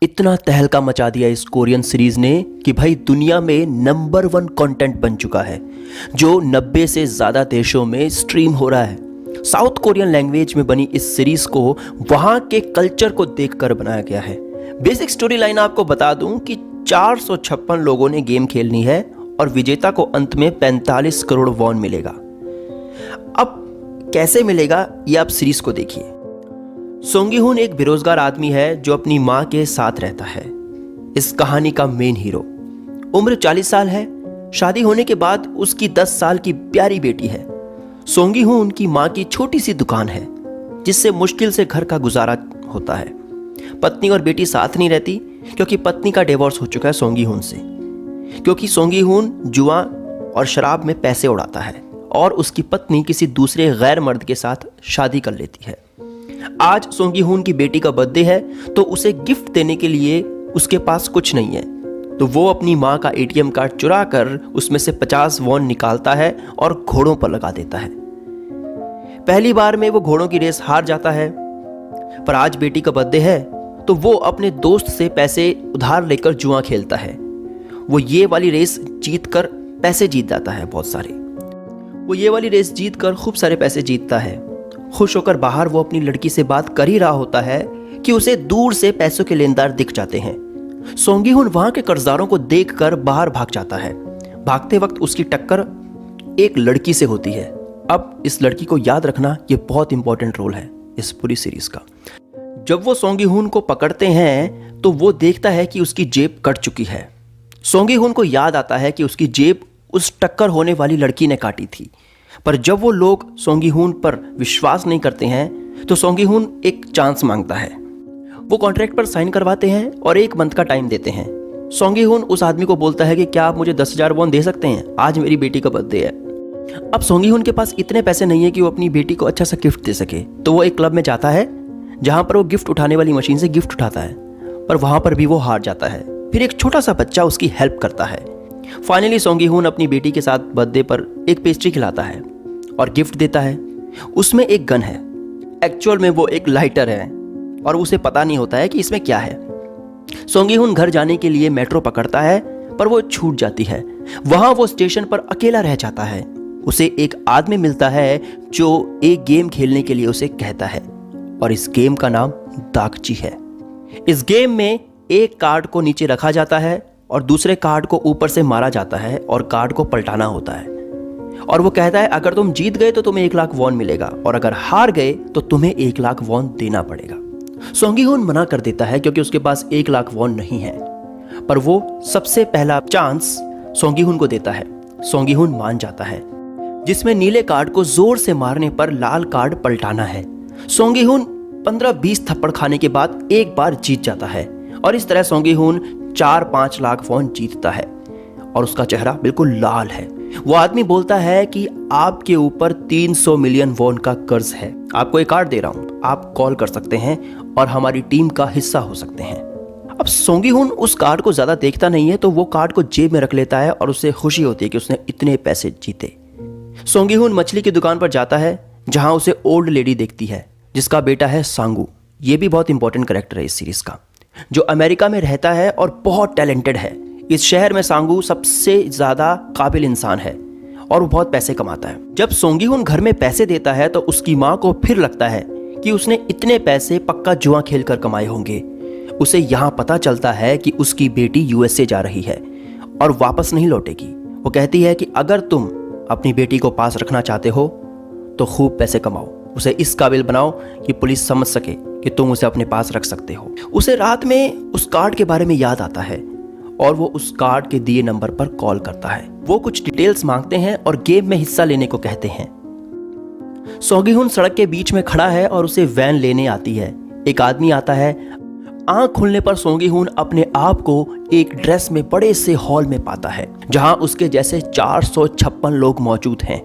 इतना तहलका मचा दिया इस कोरियन सीरीज ने कि भाई दुनिया में नंबर 1 कंटेंट बन चुका है, जो 90 से ज़्यादा देशों में स्ट्रीम हो रहा है। साउथ कोरियन लैंग्वेज में बनी इस सीरीज को वहाँ के कल्चर को देखकर बनाया गया है। बेसिक स्टोरी लाइन आपको बता दूं कि 456 लोगों ने गेम खेलनी है और विजेता को अंत में 45 करोड़ वॉन मिलेगा। अब कैसे मिलेगा ये आप सीरीज को देखिए। सोंग गी हुन एक बेरोजगार आदमी है जो अपनी माँ के साथ रहता है। इस कहानी का मेन हीरो। उम्र 40 साल है। शादी होने के बाद उसकी 10 साल की प्यारी बेटी है। सोंग गी हुन की माँ की छोटी सी दुकान है जिससे मुश्किल से घर का गुजारा होता है। पत्नी और बेटी साथ नहीं रहती क्योंकि पत्नी का डिवोर्स हो चुका है सोंग गी हुन से, क्योंकि सोंग गी हुन जुआ और शराब में पैसे उड़ाता है और उसकी पत्नी किसी दूसरे गैर मर्द के साथ शादी कर लेती है। आज सोंग गी हुन की बेटी का बर्थडे है तो उसे गिफ्ट देने के लिए उसके पास कुछ नहीं है, तो वो अपनी माँ का एटीएम कार्ड चुरा कर उसमें से 50 वॉन निकालता है और घोड़ों पर लगा देता है। पहली बार में वो घोड़ों की रेस हार जाता है, पर आज बेटी का बर्थडे है तो वो अपने दोस्त से पैसे उधार लेकर जुआ खेलता है। वो ये वाली रेस जीत कर पैसे जीत जाता है बहुत सारे। वो ये वाली रेस जीत कर खूब सारे पैसे जीतता है। खुश होकर बाहर वो अपनी लड़की से बात कर ही रहा होता है कि उसे दूर से पैसों के लेनदार दिख जाते हैं। सोंग गी हुन वहां के कर्जदारों को देखकर बाहर भाग जाता है। भागते वक्त उसकी टक्कर एक लड़की से होती है। अब इस लड़की को याद रखना ये बहुत इंपॉर्टेंट रोल है इस पूरी सीरीज का। जब वो सोंग गी हुन को पकड़ते हैं तो वो देखता है कि उसकी जेब कट चुकी है। सोंग गी हुन को याद आता है कि उसकी जेब उस टक्कर होने वाली लड़की ने काटी थी, पर जब वो लोग सोंग गी हुन पर विश्वास नहीं करते हैं तो सोंग गी हुन एक चांस मांगता है। वो कॉन्ट्रैक्ट पर साइन करवाते हैं और 1 मंथ का टाइम देते हैं। सोंग गी हुन उस आदमी को बोलता है कि क्या आप मुझे 10,000 वॉन दे सकते हैं, आज मेरी बेटी का बर्थडे है। अब सोंग गी हुन के पास इतने पैसे नहीं है कि वो अपनी बेटी को अच्छा सा गिफ्ट दे सके, तो वो एक क्लब में जाता है जहां पर वो गिफ्ट उठाने वाली मशीन से गिफ्ट उठाता है, पर वहां पर भी वो हार जाता है। फिर एक छोटा सा बच्चा उसकी हेल्प करता है। फाइनली सोंग गी हुन अपनी बेटी के साथ बर्थडे पर एक पेस्ट्री खिलाता है और गिफ्ट देता है। उसमें एक गन है, एक्चुअल में वो एक लाइटर है और उसे पता नहीं होता है कि इसमें क्या है। सोंग गी हुन घर जाने के लिए मेट्रो पकड़ता है पर वो छूट जाती है। वहां वो स्टेशन पर अकेला रह जाता है। उसे एक आदमी मिलता है जो एक गेम खेलने के लिए उसे कहता है और इस गेम का नाम दागची है। इस गेम में एक कार्ड को नीचे रखा जाता है और दूसरे कार्ड को ऊपर से मारा जाता है और कार्ड को पलटाना होता है। और वो कहता है अगर तुम जीत गए तो तुम्हें 1 लाख वॉन मिलेगा और अगर हार गए तो तुम्हें 1 लाख वॉन देना पड़ेगा। सोंग गी हुन मना कर देता है क्योंकि उसके पास 1 लाख वॉन नहीं है, पर वो सबसे पहला चांस सोंग गी हुन को देता है। सोंग गी हुन मान जाता है, जिसमें नीले कार्ड को जोर से मारने पर लाल कार्ड पलटाना है। सोंग गी हुन 15-20 थप्पड़ खाने के बाद एक बार जीत जाता है और इस तरह सोंग गी हुन 4-5 लाख वॉन जीतता है और उसका चेहरा बिल्कुल लाल है। वो आदमी बोलता है कि आपके ऊपर 300 मिलियन वॉन का कर्ज है, आपको एक कार्ड दे रहा हूं, आप कॉल कर सकते हैं और हमारी टीम का हिस्सा हो सकते हैं। अब सोंग गी हुन उस कार्ड को ज्यादा देखता नहीं है, तो वो कार्ड को जेब में रख लेता है और उसे खुशी होती है कि उसने इतने पैसे जीते। सोंग गी हुन मछली की दुकान पर जाता है जहां उसे ओल्ड लेडी देखती है जिसका बेटा है सांगू। ये भी बहुत इंपॉर्टेंट कैरेक्टर है इस सीरीज का, जो अमेरिका में रहता है और बहुत टैलेंटेड है। इस शहर में सांगू सबसे ज्यादा काबिल इंसान है और वो बहुत पैसे कमाता है। जब सोंग गी हुन घर में पैसे देता है तो उसकी माँ को फिर लगता है कि उसने इतने पैसे पक्का जुआ खेलकर कमाए होंगे। उसे यहाँ पता चलता है कि उसकी बेटी यूएसए जा रही है और वापस नहीं लौटेगी। वो कहती है कि अगर तुम अपनी बेटी को पास रखना चाहते हो तो खूब पैसे कमाओ, उसे इस काबिल बनाओ कि पुलिस समझ सके कि तुम उसे अपने पास रख सकते हो। उसे रात में उस कार्ड के बारे में याद आता है और वो उस कार्ड के दिए नंबर पर कॉल करता है। वो कुछ डिटेल्स मांगते हैं और गेम में हिस्सा लेने को कहते हैं। सोंग गी हुन सड़क के बीच में खड़ा है और उसे वैन लेने आती है। एक आदमी आता है। आंख खुलने पर सोंग गी हुन अपने आप को एक ड्रेस में बड़े से हॉल में पाता है जहां उसके जैसे 456 लोग मौजूद हैं।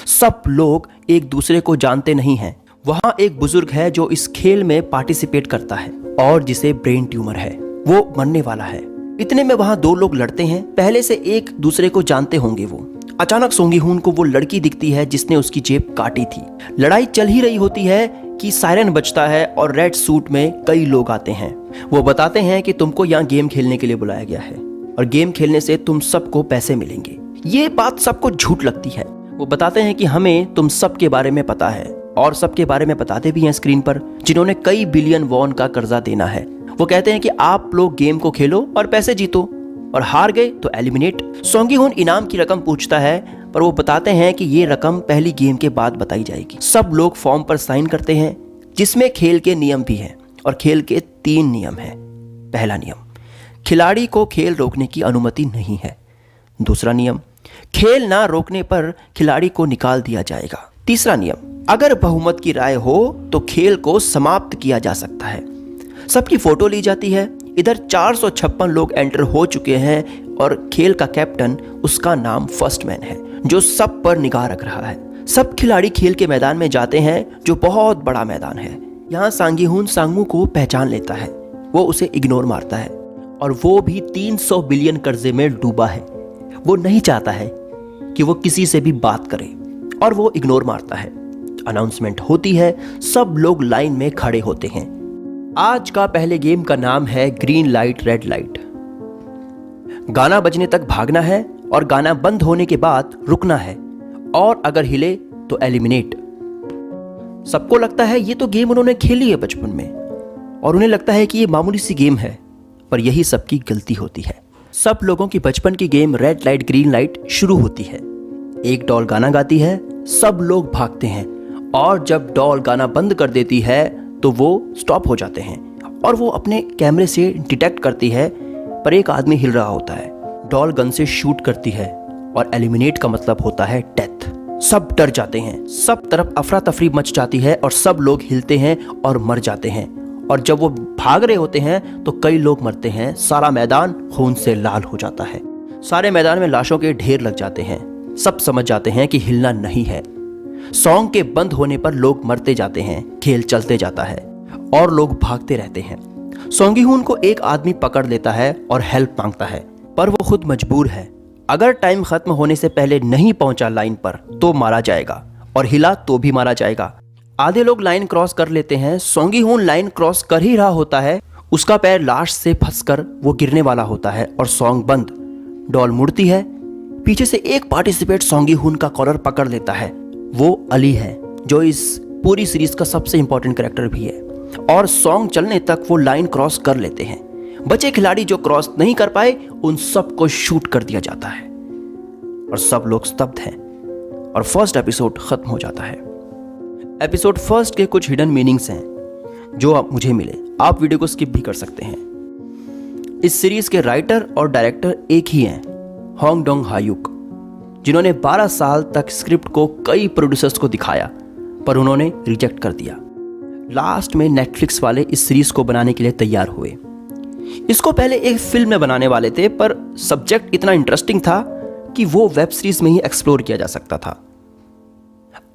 सब लोग एक दूसरे को जानते नहीं हैं। वहां एक बुजुर्ग है जो इस खेल में पार्टिसिपेट करता है और जिसे ब्रेन ट्यूमर है, वो मरने वाला है। इतने में वहां 2 लोग लड़ते हैं, पहले से एक दूसरे को जानते होंगे वो। अचानक सोंग गी हुन को वो लड़की दिखती है जिसने उसकी जेब काटी थी। लड़ाई चल ही रही होती है कि सायरन बजता है और रेड सूट में कई लोग आते हैं। वो बताते हैं कि तुमको यहाँ गेम खेलने के लिए बुलाया गया है और गेम खेलने से तुम सबको पैसे मिलेंगे। ये बात सबको झूठ लगती है। वो बताते हैं कि हमें तुम सबके बारे में पता है और सबके बारे में बताते भी हैं स्क्रीन पर, जिन्होंने कई बिलियन वॉन का कर्जा देना है। वो कहते हैं कि आप लोग गेम को खेलो और पैसे जीतो और हार गए तो एलिमिनेट। सोंगी हुन इनाम की रकम पूछता है, पर वो बताते हैं कि ये रकम पहली गेम के बाद बताई जाएगी। सब लोग फॉर्म पर साइन करते हैं जिसमें खेल के नियम भी हैं और खेल के 3 नियम हैं। पहला नियम, खिलाड़ी को खेल रोकने की अनुमति नहीं है। दूसरा नियम, खेल ना रोकने पर खिलाड़ी को निकाल दिया जाएगा। तीसरा नियम, अगर बहुमत की राय हो तो खेल को समाप्त किया जा सकता है। सबकी फोटो ली जाती है। इधर 456 लोग एंटर हो चुके हैं और खेल का कैप्टन, उसका नाम फर्स्ट मैन है, जो सब पर निगाह रख रहा है। सब खिलाड़ी खेल के मैदान में जाते हैं, जो बहुत बड़ा मैदान है। यहाँ सांगी हुन सांगमू को पहचान लेता है। वो उसे इग्नोर मारता है और वो भी 300 बिलियन कर्जे में डूबा है। वो नहीं चाहता है कि वो किसी से भी बात करे और वो इग्नोर मारता है। अनाउंसमेंट होती है, सब लोग लाइन में खड़े होते हैं। आज का पहले गेम का नाम है ग्रीन लाइट रेड लाइट। गाना बजने तक भागना है और गाना बंद होने के बाद रुकना है और अगर हिले तो एलिमिनेट। सबको लगता है ये तो गेम उन्होंने खेली है बचपन में और उन्हें लगता है कि ये मामूली सी गेम है, पर यही सबकी गलती होती है। सब लोगों की बचपन की game red light green light शुरू होती है। एक डॉल गाना गाती है, सब लोग भागते हैं और जब डॉल गाना बंद कर देती है तो वो स्टॉप हो जाते हैं और वो अपने कैमरे से डिटेक्ट करती है, पर एक आदमी हिल रहा होता है। डॉल गन से शूट करती है और एलिमिनेट का मतलब होता है डेथ। सब डर जाते हैं, सब तरफ अफरा तफरी मच जाती है और सब लोग हिलते हैं और मर जाते हैं। और जब वो भाग रहे होते हैं तो कई लोग मरते हैं। सारा मैदान खून से लाल हो जाता है। सारे मैदान में लाशों के ढेर लग जाते हैं। सब समझ जाते हैं कि हिलना नहीं है। सॉन्ग के बंद होने पर लोग मरते जाते हैं, खेल चलते जाता है और लोग भागते रहते हैं। सोंगी हुन को एक आदमी पकड़ लेता है और हेल्प मांगता है, पर वो खुद मजबूर है। अगर टाइम खत्म होने से पहले नहीं पहुंचा लाइन पर तो मारा जाएगा और हिला तो भी मारा जाएगा। आधे लोग लाइन क्रॉस कर लेते हैं। सोंगी हुन लाइन क्रॉस कर ही रहा होता है, उसका पैर लाश से फंसकर वो गिरने वाला होता है और सॉन्ग बंद। डॉल मुड़ती है, पीछे से एक पार्टिसिपेट सोंगी हुन का कॉलर पकड़ लेता है। वो अली है, जो इस पूरी सीरीज का सबसे इंपॉर्टेंट कैरेक्टर भी है, और सॉन्ग चलने तक वो लाइन क्रॉस कर लेते हैं। बचे खिलाड़ी जो क्रॉस नहीं कर पाए उन सबको शूट कर दिया जाता है और सब लोग स्तब्ध हैं और फर्स्ट एपिसोड खत्म हो जाता है। एपिसोड फर्स्ट के कुछ हिडन मीनिंग्स हैं जो आप मुझे मिले। आप वीडियो को स्किप भी कर सकते हैं। इस सीरीज के राइटर और डायरेक्टर एक ही हैं, होंग डोंग हायुक, जिन्होंने 12 साल तक स्क्रिप्ट को कई प्रोड्यूसर्स को दिखाया पर उन्होंने रिजेक्ट कर दिया। लास्ट में नेटफ्लिक्स वाले इस सीरीज को बनाने के लिए तैयार हुए। इसको पहले एक फिल्म में बनाने वाले थे, पर सब्जेक्ट इतना इंटरेस्टिंग था कि वो वेब सीरीज में ही एक्सप्लोर किया जा सकता था।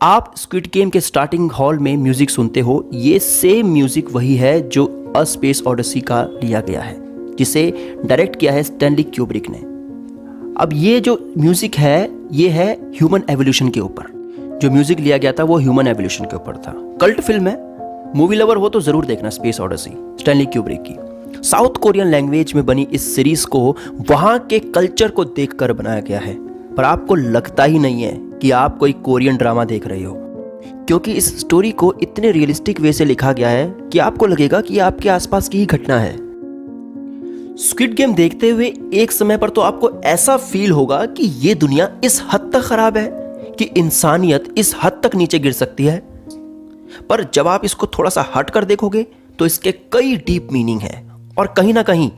आप स्क्विड गेम के स्टार्टिंग हॉल में म्यूजिक सुनते हो, ये सेम म्यूजिक वही है जो अ स्पेस ओडिसी का लिया गया है, जिसे डायरेक्ट किया है स्टैनली क्यूब्रिक ने। अब ये जो म्यूजिक है ये है ह्यूमन एवोल्यूशन के ऊपर। जो म्यूजिक लिया गया था वो ह्यूमन एवोल्यूशन के ऊपर था। कल्ट फिल्म है, मूवी लवर हो तो जरूर देखना स्पेस ओडिसी, स्टैनली क्यूब्रिक की। साउथ कोरियन लैंग्वेज में बनी इस सीरीज को वहां के कल्चर को देखकर बनाया गया है, पर आपको लगता ही नहीं है कि आप कोई कोरियन ड्रामा देख रहे हो, क्योंकि इस स्टोरी को इतने रियलिस्टिक वे से लिखा गया है कि आपको लगेगा कि आपके आसपास की ही घटना है। स्क्विड गेम देखते हुए एक समय पर तो आपको ऐसा फील होगा कि ये दुनिया इस हद तक खराब है कि इंसानियत इस हद तक नीचे गिर सकती है। पर जब आप इसको थोड़ा सा हट कर देखोगे तो इसके कई डीप मीनिंग है और कहीं ना कहीं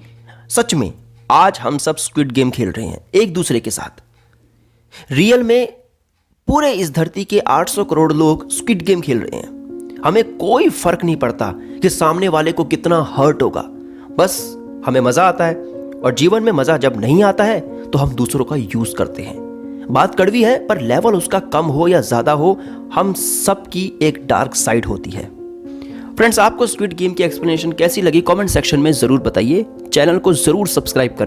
सच में आज हम सब स्क्विड गेम खेल रहे हैं एक दूसरे के साथ। रियल में पूरे इस धरती के 800 करोड़ लोग स्क्विड गेम खेल रहे हैं। हमें कोई फर्क नहीं पड़ता कि सामने वाले को कितना हर्ट होगा, बस हमें मजा आता है। और जीवन में मजा जब नहीं आता है तो हम दूसरों का यूज करते हैं। बात कड़वी है, पर लेवल उसका कम हो या ज्यादा हो, हम सब की एक डार्क साइड होती है। फ्रेंड्स, आपको स्क्विड गेम की एक्सप्लेनेशन कैसी लगी कमेंट सेक्शन में जरूर बताइए। चैनल को जरूर सब्सक्राइब करें।